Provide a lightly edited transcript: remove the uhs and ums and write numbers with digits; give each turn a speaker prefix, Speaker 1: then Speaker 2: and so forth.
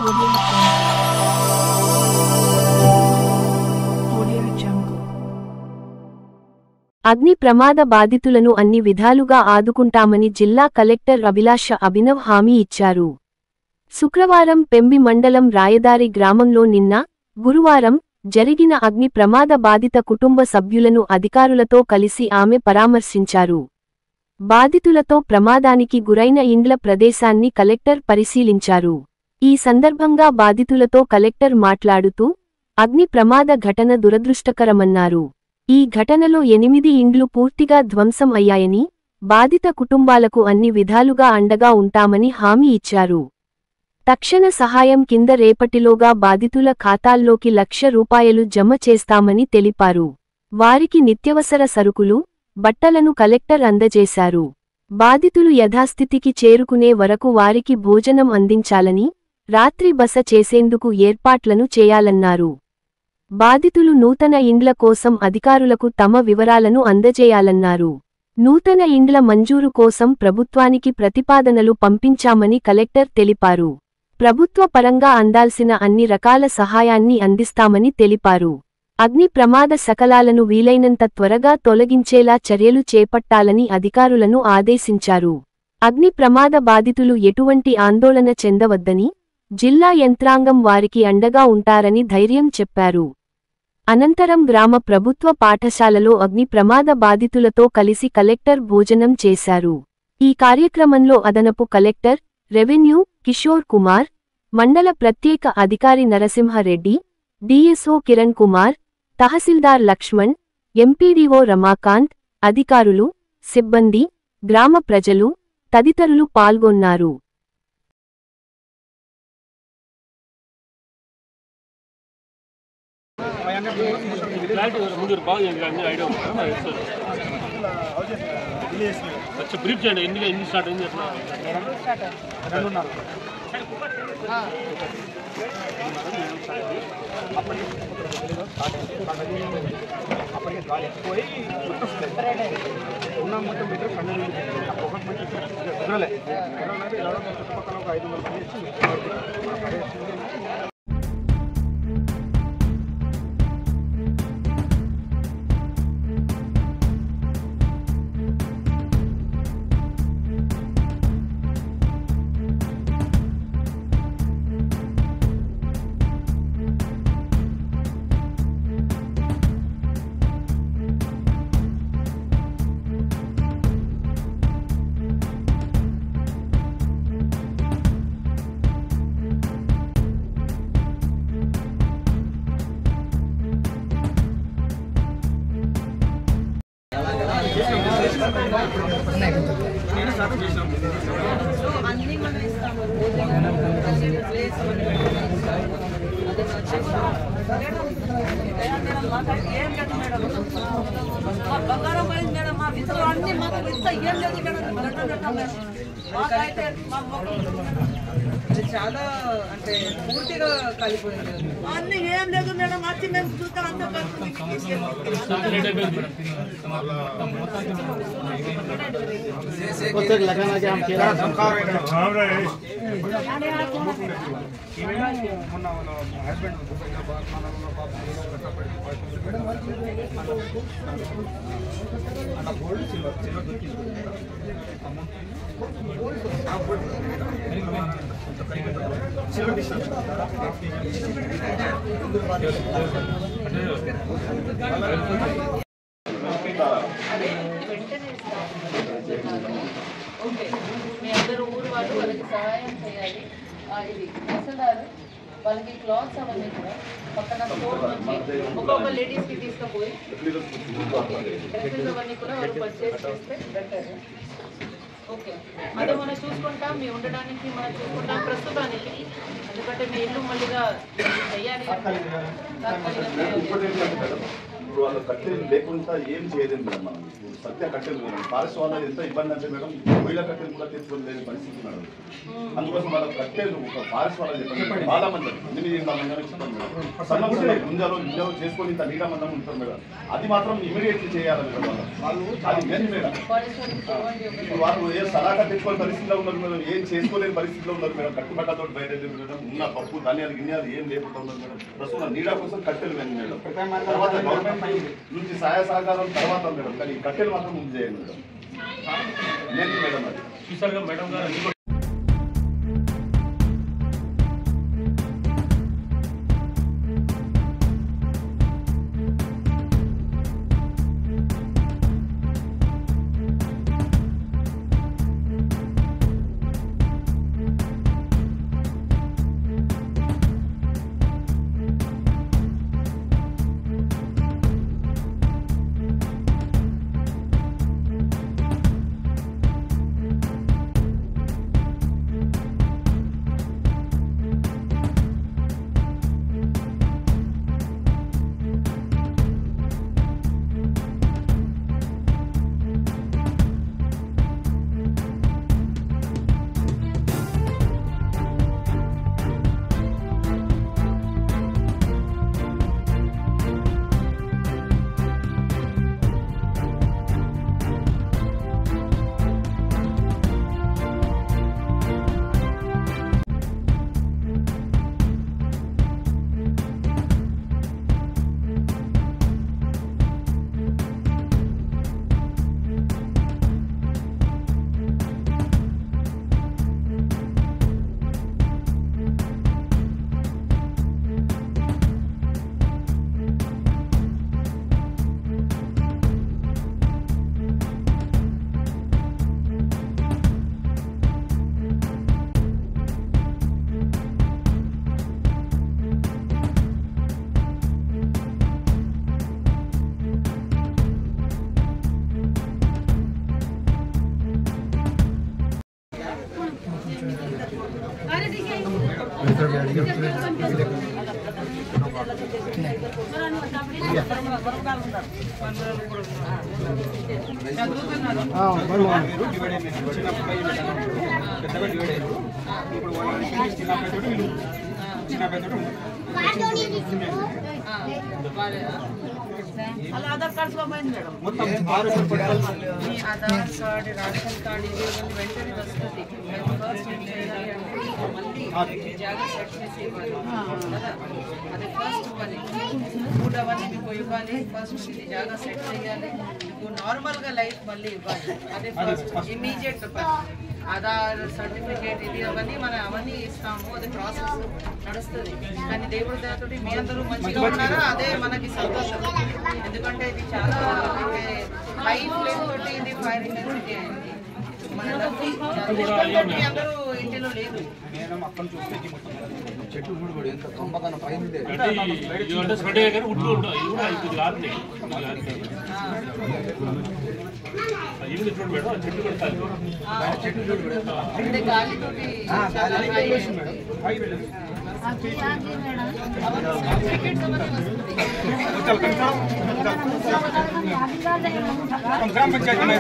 Speaker 1: Audio Jungle.
Speaker 2: అగ్ని ప్రమాద బాధితులను అన్ని విధాలుగా ఆదుకుంటామని జిల్లా కలెక్టర్ అభిలాష అభినవ్ హామీ ఇచ్చారు. శుక్రవారం పెంబి మండలం రాయదారి గ్రామంలో నిన్న, గురువారం జరిగిన అగ్ని ప్రమాద బాధిత కుటుంబ సభ్యులను అధికారులతో కలిసి ఆమె పరామర్శించారు. బాధితులతో ప్రమాదానికి గురైన ఇండ్ల ప్రదేశాన్ని కలెక్టర్ పరిశీలించారు. ఈ సందర్భంగా బాధితులతో కలెక్టర్ మాట్లాడుతూ, అగ్ని ప్రమాద ఘటన దురదృష్టకరమన్నారు. ఈ ఘటనలో 8 ఇండ్లు పూర్తిగా ధ్వంసం అయ్యాయని, బాధిత కుటుంబాలకు అన్ని విధాలుగా అండగా ఉంటామని హామీ ఇచ్చారు. తక్షణ సహాయం కింద రేపటిలోగా బాధితుల ఖాతాల్లోకి ₹1,00,000 జమ చేస్తామని తెలిపారు. వారికి నిత్యవసర సరుకులు, బట్టలను కలెక్టర్ అందజేశారు. బాధితులు యథాస్థితికి చేరుకునే వరకు వారికి భోజనం అందించాలని, రాత్రి బస చేసేందుకు ఏర్పాట్లను చేయాలన్నారు. బాధితులు నూతన ఇండ్ల కోసం అధికారులకు తమ వివరాలను అందజేయాలన్నారు. నూతన ఇండ్ల మంజూరు కోసం ప్రభుత్వానికి ప్రతిపాదనలు పంపించామని కలెక్టర్ తెలిపారు. ప్రభుత్వ పరంగా అందాల్సిన అన్ని రకాల సహాయాన్ని అందిస్తామని తెలిపారు. అగ్ని ప్రమాద శకలాలను వీలైనంత త్వరగా తొలగించేలా చర్యలు చేపట్టాలని అధికారులను ఆదేశించారు. అగ్ని ప్రమాద బాధితులు ఎటువంటి ఆందోళన చెందవద్దని, జిల్లా యంత్రాంగం వారికి అండగా ఉంటారని ధైర్యం చెప్పారు. అనంతరం గ్రామ ప్రభుత్వ పాఠశాలలో అగ్ని ప్రమాద బాధితులతో కలిసి కలెక్టర్ భోజనం చేశారు. ఈ కార్యక్రమంలో అదనపు కలెక్టర్, రెవెన్యూ, కిషోర్ కుమార్, మండల ప్రత్యేక అధికారి నరసింహారెడ్డి, డిఎస్ఓ కిరణ్ కుమార్, తహసీల్దార్ లక్ష్మణ్, ఎంపీడీఓ రమాకాంత్, అధికారులు, సిబ్బంది, గ్రామ ప్రజలు తదితరులు పాల్గొన్నారు.
Speaker 3: బ్రీఫ్ చేయండి. ఎన్ని స్టార్ట్ అయింది?
Speaker 4: అప్పటికే గాలి ఎక్కువై ఉన్న మొత్తం పెట్టి ఒకటి మంచి కుదరలే చుట్టుపక్కల ఒక 500 మంది వచ్చి
Speaker 5: అన్ని మనం ఇస్తాము. బంగారం పడింది మేడం. మా విత్తనాలు అన్ని మాకు ఇంత ఏం లేదు మేడం. మాకైతే చాలా అంటే పూర్తిగా కలిపోయింది. అన్ని ఏం లేదు మేడం. వచ్చి మేము చూస్తాం అంత
Speaker 4: మొన్న husband gold silver silver
Speaker 5: okay, మీ అందరూ ఊరు వాళ్ళు వాళ్ళకి సహాయం చేయాలి. ఇది తహసీల్దారు వాళ్ళకి క్లాత్స్ అవన్నీ కూడా పక్కన స్టోర్ నుంచి ఒక్కొక్క లేడీస్కి తీసుకుపోయి డ్రెస్సెస్ అవన్నీ కూడా వాళ్ళు పర్చేస్ చేస్తే బెటర్. ఓకే, అదే మనం చూసుకుంటాం. మీ ఉండడానికి మనం చూసుకుంటాం ప్రస్తుతానికి. ఎందుకంటే మీ ఇల్లు మళ్ళీగా చేయాలి,
Speaker 1: ఇప్పుడు వాళ్ళ కట్టెలు లేకుండా ఏం చేయలేదు మేడం. మనం సత్య కట్టెలు మేడం ఫారెస్ట్ వాళ్ళ ఎంత ఇబ్బంది అంటే మేడం కోయిల కట్టెలు కూడా తెచ్చుకోలేని పరిస్థితి మేడం. అందుకోసం వాళ్ళ కట్టెలు ఒక ఫారెస్ట్ వాళ్ళ చెప్పండి చాలా మంది 8 మంది చెప్పండి మేడం. సన్న గుంజాలో నిజాలు చేసుకొని ఇంత నీళ్ళ మందం ఉంటారు మేడం. అది మాత్రం ఇమీడియట్లీ చేయాలి మేడం. వాళ్ళు అది మెయిన్ మేడం. ఇప్పుడు వాళ్ళు ఏ సలహా తెచ్చుకోని పరిస్థితిలో ఉన్నారు మేడం. ఏం చేసుకోలేని పరిస్థితిలో ఉన్నారు మేడం. కట్టుబట్టతో బయట మేడం. ఉన్న పప్పు ధాన్యాలు గిన్యాలు ఏం లేకుండా ఉన్నారు మేడం. ప్రస్తుతం నీళ్ళ కోసం కట్టెలు మెయిన్ మేడం. తర్వాత గవర్నమెంట్ నుంచి సహాయ సహకారం తర్వాత మేడం. కానీ కట్టెలు మాత్రం ముందు చేయండి మేడం. నేను మేడం అది
Speaker 3: చూసారుగా మేడం గారు.
Speaker 5: ఆధార్ కార్డ్స్ మేడం మొత్తం మీ ఆధార్ కార్డ్ రేషన్ కార్డ్ ఇది వెంటనే వస్తుంది. ఫస్ట్ ఏం చేయాలి అంటే మళ్ళీ జాగా సెట్ చేసి ఇవ్వాలి కదా. అది ఫస్ట్ పని. ఫుడ్ అవన్నీ మీకు ఇవ్వాలి. ఫస్ట్ ఇది జాగా సెట్ చేయాలి. మీకు నార్మల్గా లైఫ్ మళ్ళీ ఇవ్వాలి. అదే ఫస్ట్ ఇమీడియట్ పని. ఆధార్ సర్టిఫికేట్ ఇది అవన్నీ ఇస్తాము. అది ప్రాసెస్ నడుస్తుంది. కానీ దేవుడి దయతోటి మీ అందరూ మంచిగా ఉన్నారా అదే మనకి సంతోషం. ఎందుకంటే ఇది చాలా హై ఫ్లేమ్ తోటి ఇది ఫైరింగ్ అనేది అయింది. మన మీ అందరూ ఇంటిలో లేదు.
Speaker 4: చెట్టు కూడా ఎంత కంపకన పైన
Speaker 5: అంటే గాలితోటి
Speaker 4: గ్రామ పంచాయతీ